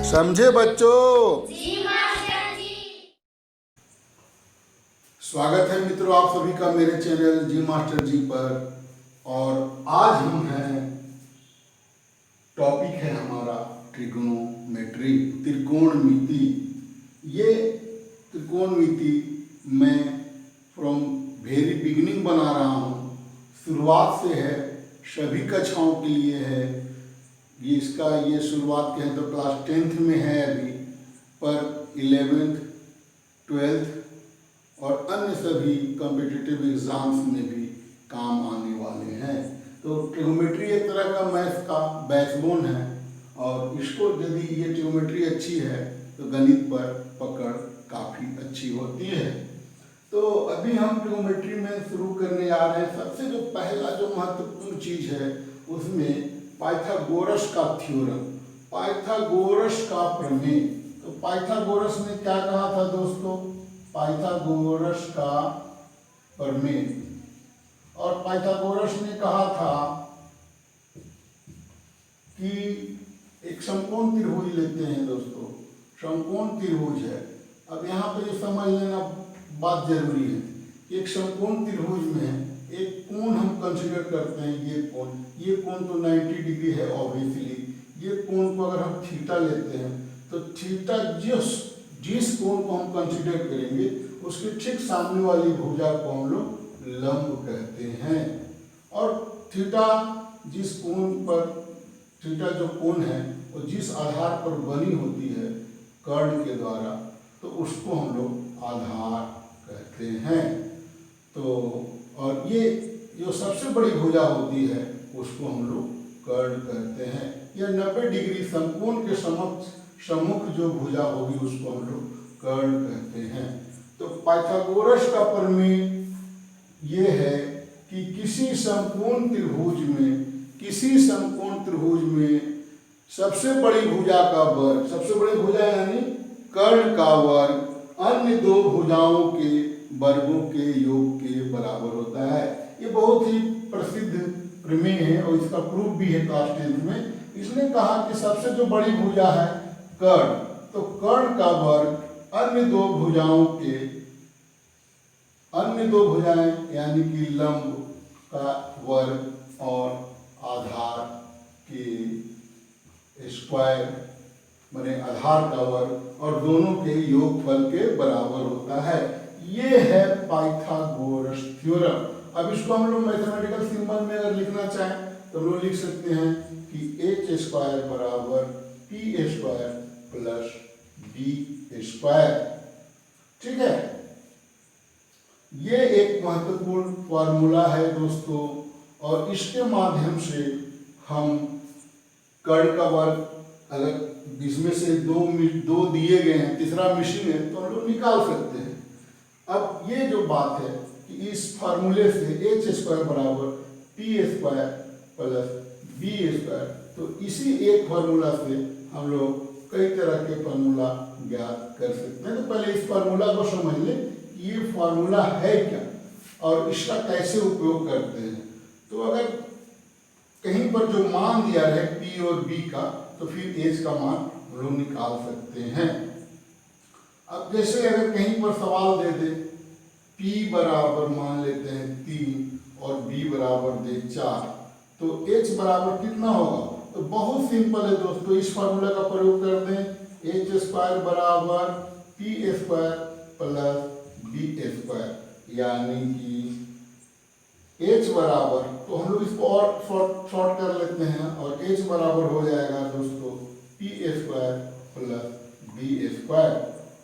समझे बच्चों? जी मास्टर जी। स्वागत है मित्रों आप सभी का मेरे चैनल जी मास्टर जी पर। और आज हम हैं, टॉपिक है हमारा ट्रिग्नोमेट्री, त्रिकोणमिति। ये त्रिकोणमिति मैं फ्रॉम वेरी बिगिनिंग बना रहा हूँ, शुरुआत से है, सभी कक्षाओं के लिए है। ये शुरुआत कहें तो क्लास 10th में है अभी, पर 11th, 12th और अन्य सभी कॉम्पिटिटिव एग्जाम्स में भी काम आने वाले हैं। तो ट्रिग्नोमेट्री एक तरह का मैथ का बैकबोन है, और इसको यदि ये ट्रिग्नोमेट्री अच्छी है तो गणित पर पकड़ काफ़ी अच्छी होती है। तो अभी हम ट्रिग्नोमेट्री में शुरू करने जा रहे हैं। सबसे जो पहला जो महत्वपूर्ण चीज़ है उसमें पाइथागोरस का थ्योरम, पाइथागोरस का प्रमेय। तो पाइथागोरस ने क्या कहा था दोस्तों? पाइथागोरस का प्रमेय। और पाइथागोरस ने कहा था कि एक समकोण त्रिभुज लेते हैं दोस्तों, समकोण त्रिभुज है। अब यहाँ पे ये समझ लेना बात जरूरी है कि एक समकोण त्रिभुज में एक कोण हम कंसीडर करते हैं, ये कोण तो 90 डिग्री है ऑब्वियसली। ये कोण को अगर हम थीटा लेते हैं तो थीटा जिस कोण को हम कंसीडर करेंगे उसके ठीक सामने वाली भुजा को हम लोग लंब कहते हैं। और थीटा जिस कोण पर, थीटा जो कोण है वो जिस आधार पर बनी होती है कर्ण के द्वारा, तो उसको हम लोग आधार कहते हैं। तो और ये जो सबसे बड़ी भुजा होती है उसको हम लोग कर्ण कहते हैं। यह 90 डिग्री समकोण के सम्मुख जो भुजा होगी उसको हम लोग कर्ण कहते हैं। तो पाइथागोरस का प्रमेय ये है कि किसी समकोण त्रिभुज में सबसे बड़ी भुजा का वर्ग, सबसे बड़ी भुजा यानी कर्ण का वर्ग, अन्य दो भुजाओं के वर्गों के योग के बराबर होता है। ये बहुत ही प्रसिद्ध प्रमेय है और इसका प्रूफ भी है क्लास 10th में। इसने कहा कि सबसे जो बड़ी भुजा है कर्ण, तो कर्ण का वर्ग अन्य दो भुजाएं यानी कि लंब का वर्ग और आधार के स्क्वायर माने आधार का वर्ग और दोनों के योगफल के बराबर होता है। ये है पाइथागोरस थ्योरम। अब इसको हम लोग मैथमेटिकल सिंबल में अगर लिखना चाहें तो लोग लिख सकते हैं कि h स्क्वायर बराबर p square plus b square. ठीक है, ये एक महत्वपूर्ण फॉर्मूला है दोस्तों, और इसके माध्यम से हम कर्ण का वर्ग, अगर इसमें से दो दिए गए हैं, तीसरा मिसिंग है, तो हम लोग निकाल सकते हैं। अब ये जो बात है कि इस फार्मूले से h स्क्वायर बराबर p square plus b square, तो इसी एक फार्मूला से हम लोग कई तरह के फार्मूला ज्ञात कर सकते हैं। तो पहले इस फार्मूला को समझ लें कि ये फार्मूला है क्या और इसका कैसे उपयोग करते हैं। तो अगर कहीं पर जो मान दिया है p और b का, तो फिर h का मान हम लोग निकाल सकते हैं। अब जैसे अगर कहीं पर सवाल दे दे p बराबर मान लेते हैं 3 और b बराबर दे 4, तो h बराबर कितना होगा? तो बहुत सिंपल है दोस्तों, इस फार्मूला का प्रयोग कर दें। h स्क्वायर बराबर p square plus b square, यानी कि h बराबर, तो हम लोग इसको और शॉर्ट कर लेते हैं, और h बराबर हो जाएगा दोस्तों p square plus b square.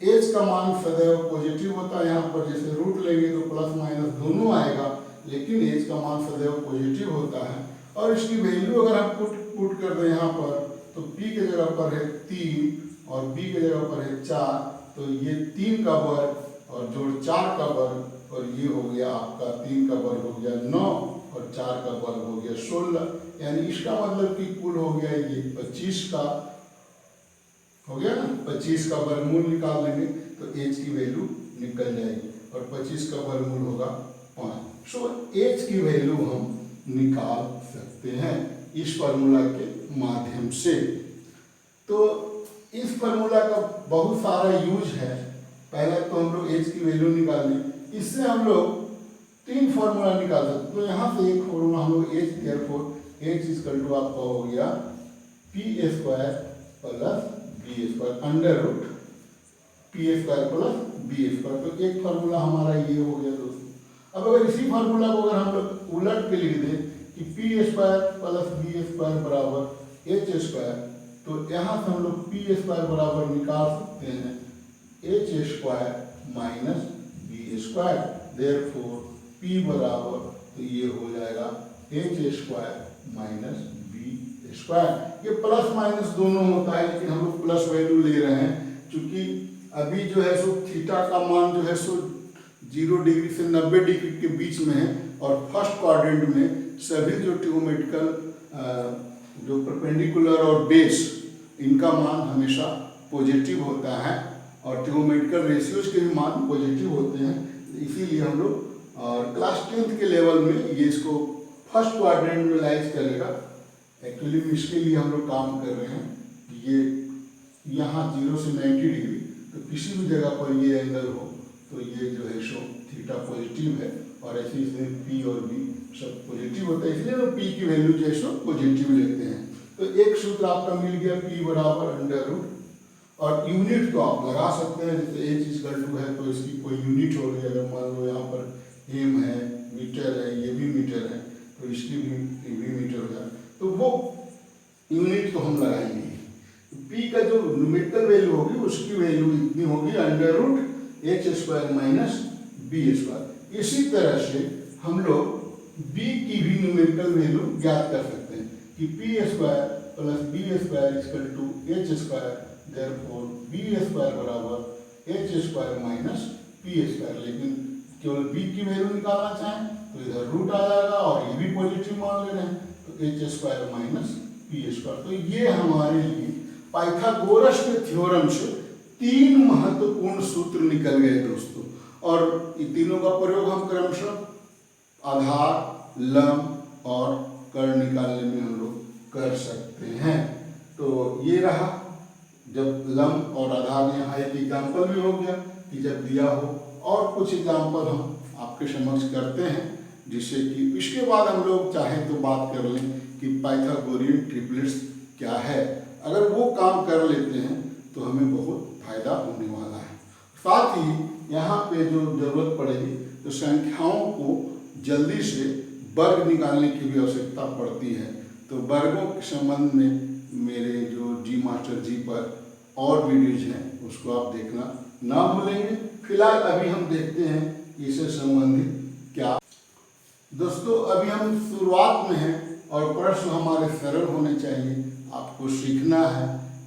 h का मान सदैव पॉजिटिव होता है, यहाँ पर जैसे रूट लेंगे तो प्लस माइनस दोनों आएगा, लेकिन h का मान सदैव पॉजिटिव होता है। और इसकी वैल्यू अगर हम पुट कर दें यहाँ पर, तो p के जगह पर है 3 और b के जगह पर है 4, तो ये 3 का वर्ग और जोड़ 4 का वर्ग, और ये हो गया आपका 3 का वर्ग हो गया 9 और 4 का वर्ग हो गया 16, यानी इसका मतलब कि कुल हो गया ये 25 का हो गया ना। 25 का वर्गमूल निकाल लेंगे तो h की वैल्यू निकल जाएगी, और 25 का वर्गमूल होगा 5। सो h की वैल्यू हम निकाल सकते हैं इस फार्मूला के माध्यम से। तो इस फार्मूला का बहुत सारा यूज है। पहले तो हम लोग एच की वैल्यू निकाल लें, इससे हम लोग 3 फार्मूला निकाल सकते। तो यहाँ से एक फार्मूला हम लोग h, therefore h equal to आपका हो गया p square plus B square under root p square plus B square. तो एक फार्मूला हमारा ये हो गया दोस्तों। अब अगर इसी फार्मूला को अगर हम लोग उलट के लिख दें कि P square plus B square बराबर एच स्क्वायर, तो यहाँ से हम लोग पी स्क्वायर बराबर निकाल सकते हैं h square minus b square. Therefore p बराबर तो ये हो जाएगा h square minus b square. ये प्लस माइनस दोनों होता है, लेकिन हम लोग प्लस वैल्यू ले रहे हैं क्योंकि अभी जो है सो थीटा का मान जो है सो 0 डिग्री से 90 डिग्री के बीच में है, और फर्स्ट क्वाड्रेंट में सभी जो ट्रिगोनोमेट्रिकल जो परपेंडिकुलर और बेस इनका मान हमेशा पॉजिटिव होता है, और ट्रिगोनोमेट्रिकल रेशियोज के भी मान पॉजिटिव होते हैं। इसीलिए हम लोग और क्लास 10th के लेवल में ये इसको फर्स्ट क्वाड्रेंट में लाइज करेगा। एक्चुअली इसके लिए हम लोग काम कर रहे हैं कि ये यहाँ 0 से 90 डिग्री, तो किसी भी जगह पर ये एंगल हो तो ये जो है सो थीटा पॉजिटिव है, और ऐसे इसमें पी और बी सब पॉजिटिव होता है, इसलिए हम पी की वैल्यू जो है सो पॉजिटिव लेते हैं। तो एक सूत्र आपका मिल गया पी बराबर अंडर रूट, और यूनिट तो आप लगा सकते हैं, जैसे एच इक्वल टू है तो इसकी कोई यूनिट हो गई। अगर मान लो यहाँ पर एम है, मीटर है, ये भी मीटर है, तो इसकी भी मीटर हो जाए, तो वो यूनिट तो हम लगाएंगे। पी का जो न्यूमेरिकल वैल्यू होगी उसकी वैल्यू इतनी होगी under root h square minus b square. इसी तरह से हम लोग बी की भी न्यूमेरिकल वैल्यू ज्ञात कर सकते हैं कि P square plus B square equal to H square. Therefore B square बराबर H square minus P square. लेकिन केवल बी की वैल्यू निकालना चाहें तो इधर रूट आ जाएगा, और ये भी पॉजिटिव मान ले रहे हैं तो H square minus P square. तो ये हमारे लिए पाइथागोरस के थ्योरम से 3 महत्वपूर्ण सूत्र निकल गए दोस्तों, और इन तीनों का प्रयोग हम क्रमशः आधार, लंब और कर्ण निकालने में हम लोग कर सकते हैं। तो ये रहा, जब लंब और आधार, यहाँ एक एग्जाम्पल भी हो गया कि जब दिया हो, और कुछ एग्जाम्पल हम आपके समक्ष करते हैं, जिससे कि इसके बाद हम लोग चाहें तो बात कर लें कि पाइथागोरियन ट्रिपलेट्स क्या है। अगर वो काम कर लेते हैं तो हमें बहुत फायदा होने वाला है। साथ ही यहाँ पे जो जरूरत पड़ेगी तो संख्याओं को जल्दी से वर्ग निकालने की भी आवश्यकता पड़ती है। तो वर्गों के संबंध में मेरे जो जी मास्टर जी पर और वीडियोज हैं उसको आप देखना ना भूलेंगे। फिलहाल अभी हम देखते हैं इससे संबंधित क्या। दोस्तों अभी हम शुरुआत में हैं और प्रश्न हमारे सरल होने चाहिए। आपको सीखना है,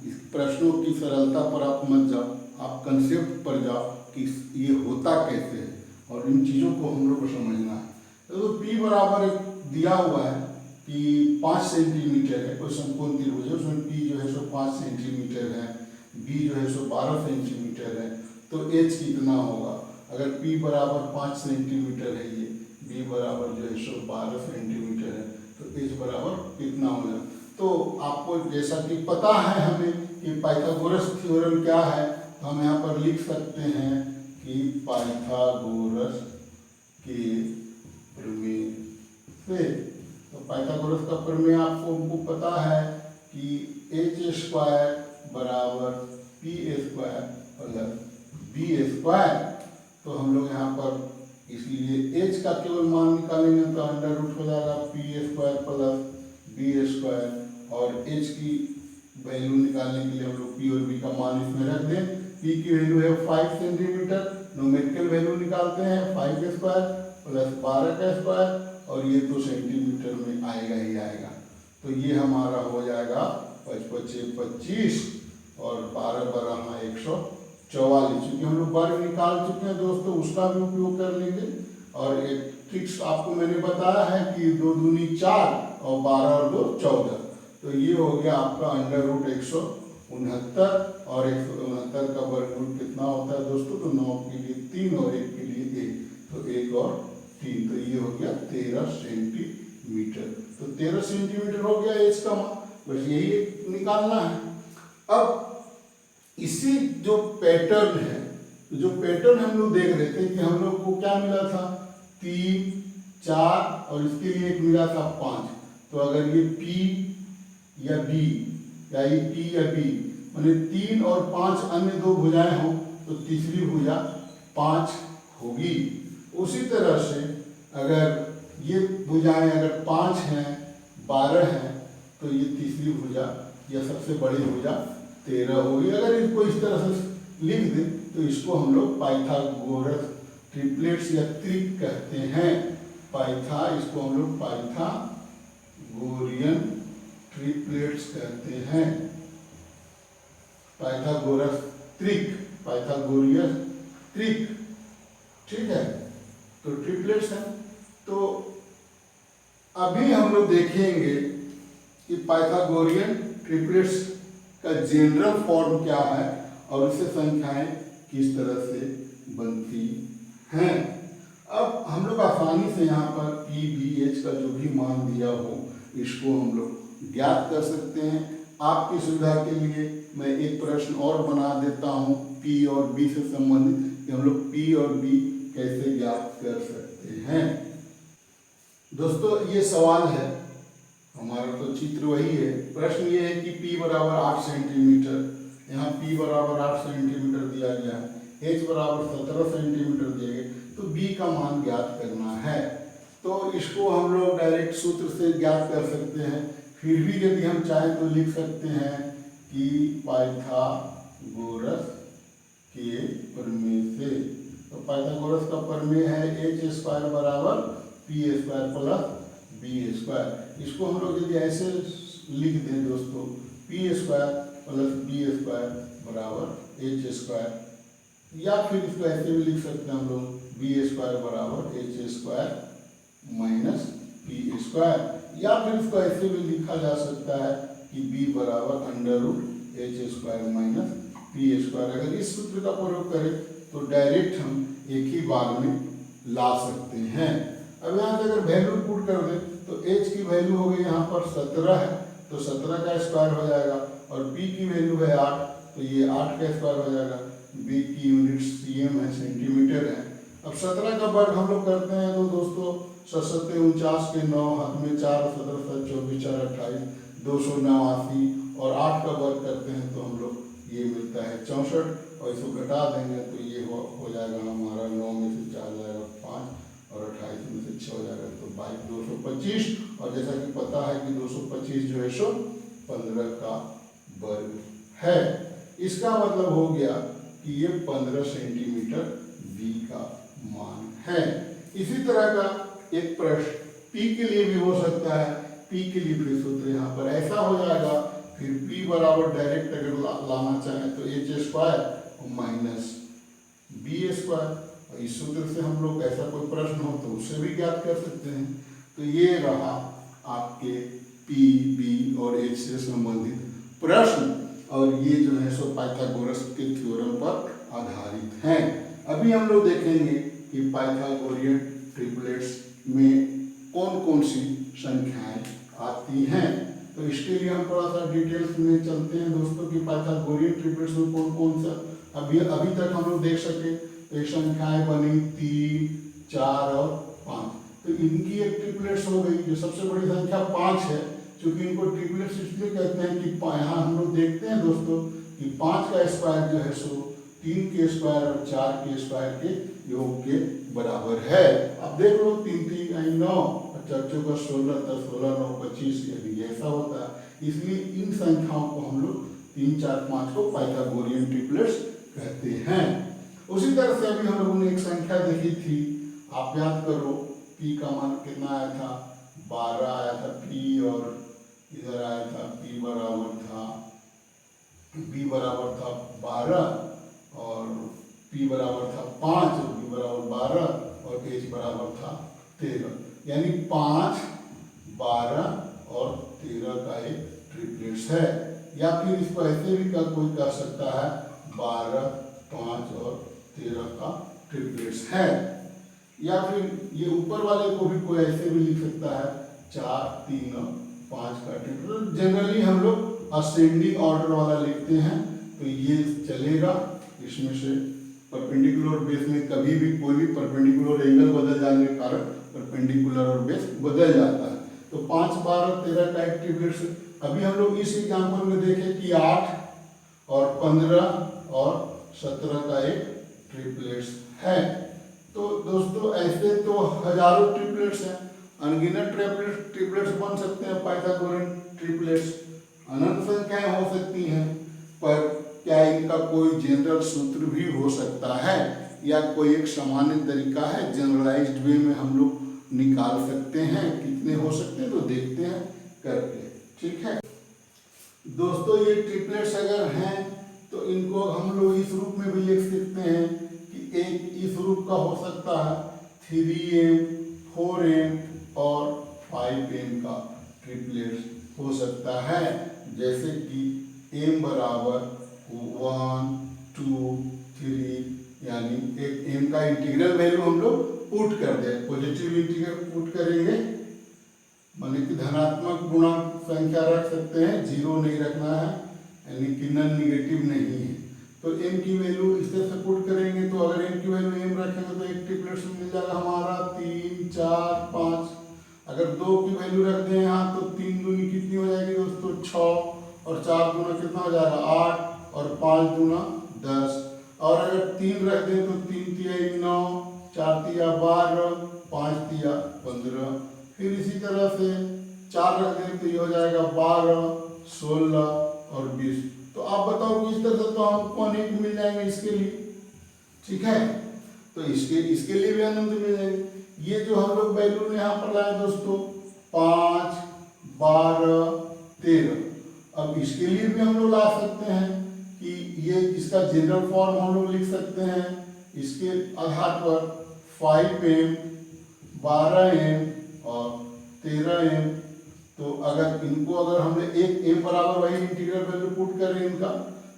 इस प्रश्नों की सरलता पर आप मत जाओ, आप कंसेप्ट पर जाओ कि ये होता कैसे है, और इन चीज़ों को हम लोग को समझना है। तो P बराबर एक दिया हुआ है कि 5 सेंटीमीटर है कोई समकोण त्रिभुज है, उसमें P जो है सो 5 सेंटीमीटर है, B जो है सो 12 सेंटीमीटर है, तो H कितना होगा। अगर P बराबर 5 सेंटीमीटर है, ये B बराबर जो है सो 12 सेंटीमीटर है, तो H बराबर कितना होगा। तो आपको जैसा कि पता है हमें कि पाइथागोरस थ्योरम क्या है, तो हम यहाँ पर लिख सकते हैं कि पाइथागोरस के प्रमेय से, तो पाइथागोरस का प्रमेय आपको पता है कि एच स्क्वायर बराबर p square plus B square. तो हम लोग यहाँ पर इसलिए एच का केवल मान निकालेंगे तो अंडर रूट हो जाएगा p square plus B square, और एच की वैल्यू निकालने के लिए हम लोग पी और बी का मान इसमें रख दें। पी की वैल्यू है 5 सेंटीमीटर, न्यूमेरिकल वैल्यू निकालते हैं 5 स्क्वायर प्लस 12 का स्क्वायर, और ये तो सेंटीमीटर में आएगा ही आएगा। तो ये हमारा हो जाएगा 5 × 25 और 12 × 144। चूँकि हम लोग वर्ग निकाल चुके हैं दोस्तों, उसका भी उपयोग कर लेंगे। और एक ट्रिक्स आपको मैंने बताया है कि 2 दूनी 4 और 12 और 2 14। तो ये हो गया आपका अंडर रूट 169, और 169 का वर्गमूल कितना होता है दोस्तों, तो 9 के लिए 3 और 1 के लिए 1, तो 1 और 3, तो ये हो गया 13 सेंटीमीटर। तो 13 सेंटीमीटर हो गया एच का मान, बस यही निकालना है। अब इसी जो पैटर्न है, जो पैटर्न हम लोग देख रहे थे कि हम लोग को क्या मिला था 3, 4 और इसके लिए एक मिला था 5। तो अगर ये P या B या ये P या B माने 3 और 5 अन्य दो भुजाएं हो तो तीसरी भुजा 5 होगी। उसी तरह से अगर ये भुजाएं अगर 5 हैं 12 हैं तो ये तीसरी भुजा या सबसे बड़ी भुजा 13 होगी। अगर इसको इस तरह से लिख दें तो इसको हम लोग पाइथागोरस ट्रिपलेट्स या त्रिक कहते हैं। इसको हम लोग पाइथागोरियन ट्रिपलेट्स कहते हैं। पाइथागोरस त्रिक, ठीक है, तो ट्रिपलेट्स है। तो अभी हम लोग देखेंगे कि पाइथागोरियन ट्रिपलेट्स का जनरल फॉर्म क्या है और उससे संख्याएं किस तरह से बनती हैं। अब हम लोग आसानी से यहाँ पर P, B, H का जो भी मान दिया हो इसको हम लोग ज्ञात कर सकते हैं। आपकी सुविधा के लिए मैं एक प्रश्न और बना देता हूँ P और B से संबंधित कि हम लोग P और B कैसे ज्ञात कर सकते हैं। दोस्तों ये सवाल है, हमारा तो चित्र वही है। प्रश्न ये है कि P बराबर 8 सेंटीमीटर, यहाँ P बराबर 8 सेंटीमीटर दिया गया है, H बराबर 17 सेंटीमीटर दिए गए, तो B का मान ज्ञात करना है। तो इसको हम लोग डायरेक्ट सूत्र से ज्ञात कर सकते हैं। फिर भी यदि हम चाहें तो लिख सकते हैं कि पाइथागोरस के प्रमेय से, तो पाइथागोरस का प्रमेय है h² बराबर p² प्लस b²। इसको हम लोग यदि ऐसे लिख दें दोस्तों, p² प्लस b² बराबर h², या फिर इसको ऐसे भी लिख सकते हैं हम लोग b² बराबर h² माइनस p², या फिर इसको ऐसे भी लिखा जा सकता है कि b बराबर √h² माइनस p²। अगर इस सूत्र का प्रयोग करें तो डायरेक्ट हम एक ही बार में ला सकते हैं। अब यहाँ से अगर वैल्यू पुट कर दें तो h की वैल्यू हो गई यहाँ पर 17 है, तो 17 का स्क्वायर हो जाएगा, और p की वैल्यू है 8, तो ये 8 का स्क्वायर हो जाएगा। b की यूनिट cm है, सेंटीमीटर है। अब 17 का वर्ग हम लोग करते हैं तो दोस्तों 7 49 के 9, हाथ में 4, 17 24 4 28 289, और 8 का वर्ग करते हैं तो हम लोग ये मिलता है 64, और इसको घटा देंगे तो ये हो जाएगा हमारा 9 में से 4 जाएगा 5, और 28 में से 6 हो जाएगा तो 225। और जैसा कि पता है कि 225 जो है सो 15 का वर्ग है। इसका मतलब हो गया कि ये 15 सेंटीमीटर B का मान है। इसी तरह का एक प्रश्न P के लिए भी हो सकता है। P के लिए फिर सूत्र यहाँ पर ऐसा हो जाएगा, फिर P बराबर डायरेक्ट अगर लाना चाहें तो h² माइनस b², और इस सूत्र से हम लोग ऐसा कोई प्रश्न हो तो उसे भी ज्ञात कर सकते हैं। तो ये रहा आपके P, B और H से संबंधित प्रश्न, और ये जो है सो पाइथागोरस के थ्योरम पर आधारित हैं। अभी हम लोग देखेंगे कि पाइथागोरियन ट्रिपलेट्स में कौन कौन सी संख्याएं आती हैं। तो इसके लिए हम थोड़ा सा डिटेल्स में चलते हैं दोस्तों कि पाइथागोरियन ट्रिपलेट्स में कौन कौन सा अभी तक हम लोग देख सके। तो एक संख्याएं बनी 3, 4 और 5, तो इनकी एक ट्रिपलेट्स हो गई। जो सबसे बड़ी संख्या 5 है, क्योंकि इनको ट्रिपलेट्स इसलिए कहते हैं कि यहाँ हम लोग देखते हैं दोस्तों कि 5 का स्क्वायर जो है सो 3 के स्क्वायर और 4 के स्क्वायर के योग के बराबर है। अब देख लो 3 3 9 और 4 4 16 10 16 9 25, यदि ऐसा होता है। इसलिए इन संख्याओं को हम लोग 3 4 5 को पाइथागोरियन ट्रिपलेट्स कहते हैं। उसी तरह से अभी हम लोगों ने एक संख्या देखी थी, आप याद करो P का मान कितना आया था, 12 आया था P, और इधर आया था B बराबर था 12 और P बराबर था 5, B बराबर 12 और H बराबर था 13, यानी 5, 12 और 13 का एक ट्रिपलेट्स है। या फिर इसको ऐसे भी कोई कह सकता है 12, 5 और 13 का ट्रिपलेट्स है। या फिर ये ऊपर वाले को भी कोई ऐसे भी लिख सकता है 4, 3, 5 का ट्रिपलेट्स। जनरली हम लोग असेंडिंग ऑर्डर वाला लिखते हैं, तो ये चलेगा। इसमें से परपेंडिकुलर बेस में कभी भी कोई भी परपेंडिकुलर एंगल बदल जाने के कारण परपेंडिकुलर और बेस बदल जाता है। तो 5, 12, 13 का एक ट्रिपलेट्स। अभी हम लोग इस एग्जाम्पल में देखें कि 8 और 15 और 17 का एक ट्रिपलेट्स है। तो दोस्तों ऐसे तो हजारों ट्रिपलेट्स हैं, अनगिनत ट्रिपलेट्स बन सकते हैं। पाइथागोरन ट्रिपलेट्स अनंत संख्याएं हो सकती हैं, पर क्या इनका कोई जनरल सूत्र भी हो सकता है या कोई एक सामान्य तरीका है, जनरलाइज्ड वे में हम लोग निकाल सकते हैं? कितने हो सकते हैं तो देखते हैं करके, ठीक है दोस्तों। ये ट्रिपलेट्स अगर हैं तो इनको हम लोग इस रूप में भी लिख सकते हैं कि एक इस रूप का हो सकता है 3m, 4m और 5m का ट्रिपलेट्स हो सकता है। जैसे कि m बराबर 1, 2, 3, यानी एक m का इंटीग्रल वैल्यू हम लोग पुट कर दे, पॉजिटिव इंटीग्रल पुट करेंगे, माने कि धनात्मक गुणांक संख्या रख सकते हैं, जीरो नहीं रखना है, यानी कि नॉन निगेटिव नहीं है। तो m की वैल्यू इस तरह से पुट करेंगे, तो अगर m की वैल्यू m रखेंगे तो एक ट्रिपलेट्स मिल जाएगा हमारा 3, 4, 5। अगर 2 की वैल्यू रख दें यहाँ तो 3 दूनी कितनी हो जाएगी दोस्तों 6, और 4 दूना कितना हो जाएगा 8, और 5 दूना 10। और अगर 3 रख दें तो 3 तिया 9, 4 तिया 12, 5 तिया 15। फिर इसी तरह से 4 रख दें तो ये हो जाएगा 12, 16 और 20। तो आप बताओ कि इस तरह से तो हमको अनेक मिल जाएंगे इसके लिए, ठीक है। तो इसके लिए भी अनंत मिल जाएंगे। ये जो हम लोग वैल्यू यहाँ पर लाए दोस्तों 5, 12, 13, अब इसके लिए भी हम लोग ला सकते हैं कि ये इसका जनरल फॉर्म हम लोग लिख सकते हैं इसके आधार पर 5m, 12m और 13m। तो अगर इनको अगर हमने एक m बराबर वही इंटीग्रल वैल्यू पुट करें इनका,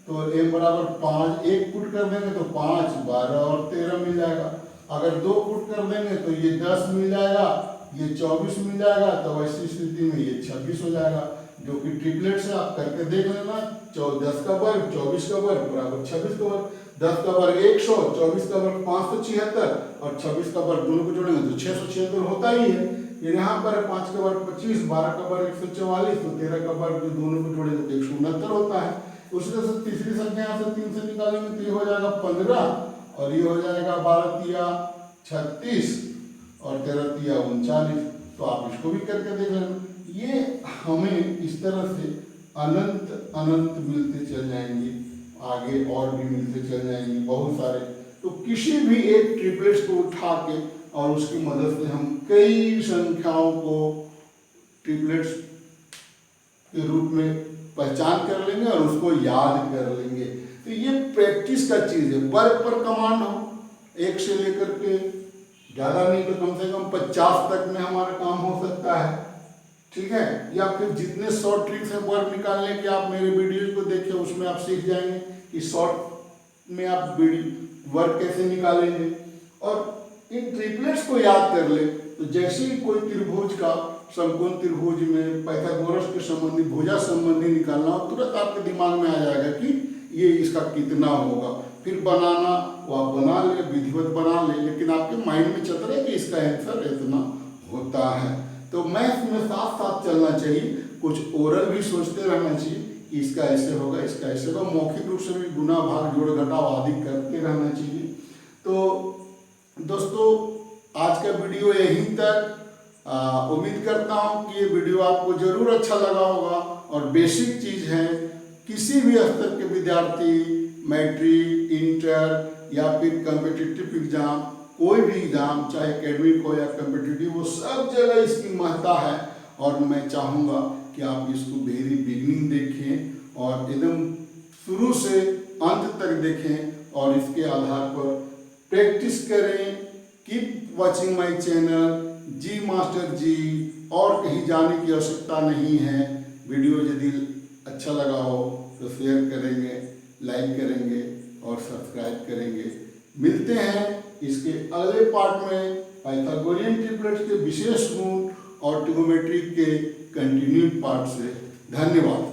तो m बराबर 5 1 पुट कर देंगे तो 5, 12 और 13 मिल जाएगा। अगर 2 पुट कर देंगे तो ये 10 मिल जाएगा, ये 24 मिल जाएगा। तो ऐसी स्थिति में ये 26 हो जाएगा, जो कि ट्रिपलेट से आप करके देख लेना। 10 का वर्ग 24 का वर्ग बराबर 26 का वर्ग, 10 का वर्ग 100, 24 का वर्ग 576 और 26 का वर्ग दोनों को जोड़ेंगे तो 676 होता ही है। ये यहाँ पर 5 का वर्ग 25, 12 का वर्ग 144, तो 13 का वर्ग जो दोनों को जोड़ेंगे तो 169 होता है। उसी तरह से तीसरी संख्या यहाँ से 3 से निकालेंगे तो ये हो जाएगा 15, और ये हो जाएगा 12 तिया 36 और 13 तिया 39। तो आप इसको भी करके देख लेना। ये हमें इस तरह से अनंत अनंत मिलते चल जाएंगे, आगे और भी मिलते चल जाएंगे बहुत सारे। तो किसी भी एक ट्रिपलेट्स को उठा के और उसकी मदद से हम कई संख्याओं को ट्रिपलेट्स के रूप में पहचान कर लेंगे और उसको याद कर लेंगे। तो ये प्रैक्टिस का चीज़ है। वर्क पर कमांड हो 1 से लेकर के ज़्यादा नहीं तो कम से कम 50 तक में हमारा काम हो सकता है, ठीक है। या फिर जितने शॉर्ट ट्रिक्स हैं वर्क निकालने के, आप मेरे वीडियोज को देखें, उसमें आप सीख जाएंगे कि शॉर्ट में आप वर्क कैसे निकालेंगे। और इन ट्रिपलेट्स को याद कर ले तो जैसे ही कोई त्रिभुज का समकोण त्रिभुज में पाइथागोरस के संबंधी भुजा संबंधी निकालना हो, तुरंत आपके दिमाग में आ जाएगा कि ये इसका कितना होगा। फिर बनाना वो आप बना ले, विधिवत बना ले, लेकिन आपके माइंड में चल रहा है कि इसका आंसर इतना होता है। तो मैथ में साथ साथ चलना चाहिए, कुछ ओरल भी सोचते रहना चाहिए कि इसका ऐसे होगा, इसका ऐसे होगा। मौखिक रूप से भी गुना भाग जोड़ घटाव आदि करते रहना चाहिए। तो दोस्तों आज का वीडियो यहीं तक। उम्मीद करता हूँ कि ये वीडियो आपको जरूर अच्छा लगा होगा और बेसिक चीज़ है। किसी भी स्तर के विद्यार्थी, मैट्रिक, इंटर या फिर कॉम्पिटिटिव एग्जाम, कोई भी एग्जाम चाहे एकेडमिक हो या कॉम्पिटिटिव, वो सब जगह इसकी महत्ता है। और मैं चाहूँगा कि आप इसको वेरी बिगिनिंग देखें और एकदम शुरू से अंत तक देखें और इसके आधार पर प्रैक्टिस करें। Keep watching my channel ji master ji, और कहीं जाने की आवश्यकता नहीं है। वीडियो यदि अच्छा लगा हो तो शेयर करेंगे, लाइक करेंगे और सब्सक्राइब करेंगे। मिलते हैं इसके अगले पार्ट में पाइथागोरियन ट्रिपलेट्स के विशेष गुण और ट्रिगोनोमेट्री के कंटिन्यूड पार्ट से। धन्यवाद।